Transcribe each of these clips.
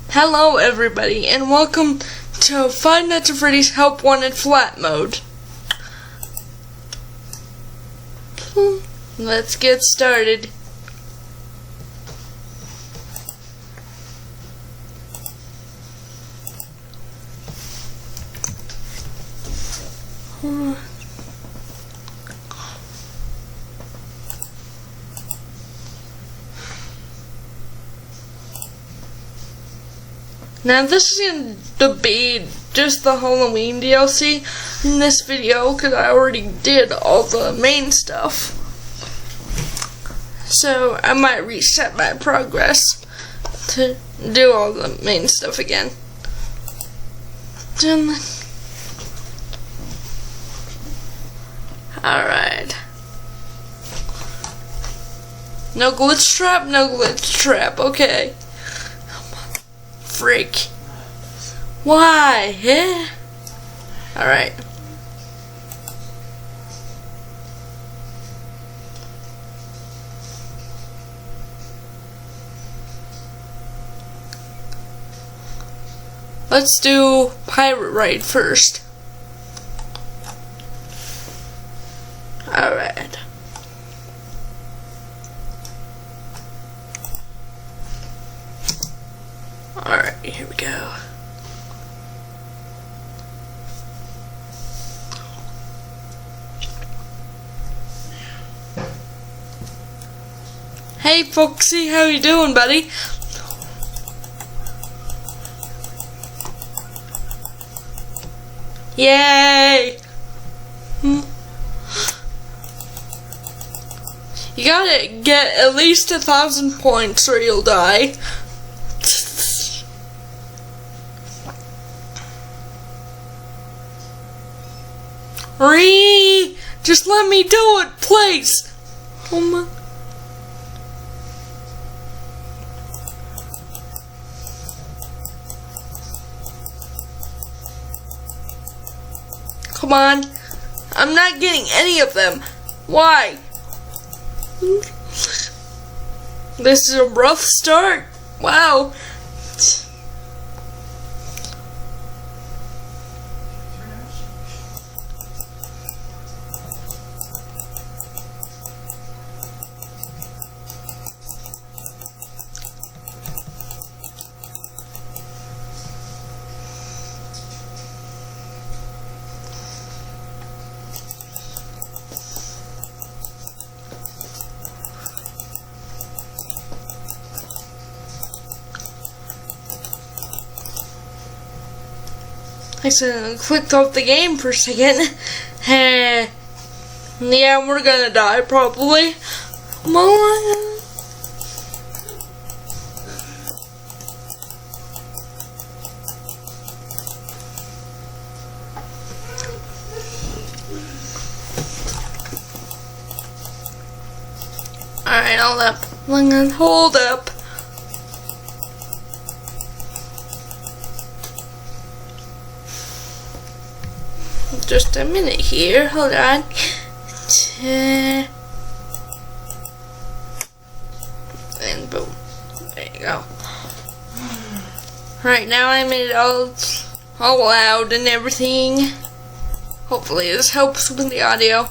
Hello everybody, and welcome to Five Nights at Freddy's Help Wanted Flat Mode. Let's get started. Now this is going to be just the Halloween DLC in this video because I already did all the main stuff. So I might reset my progress to do all the main stuff again. Alright. No glitch trap, no glitch trap, okay. Freak. Why? Yeah. Alright. Let's do Pirate Ride first. Alright. Alright, here we go. Hey Foxy, how you doing, buddy? Yay! You gotta get at least 1,000 points or you'll die. Just let me do it, please. Oh my. Come on. I'm not getting any of them. Why? This is a rough start. Wow. I clicked off the game for a second. Yeah, we're gonna die probably. Come on. Alright, hold up. Just a minute here, hold on. And boom. There you go. Right now I made it all loud and everything. Hopefully this helps with the audio.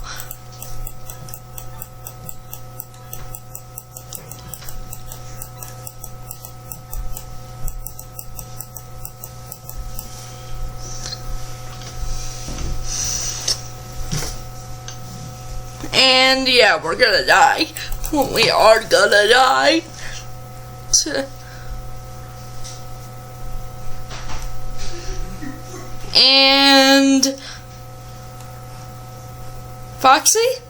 And yeah, we're gonna die. We are gonna die. And Foxy?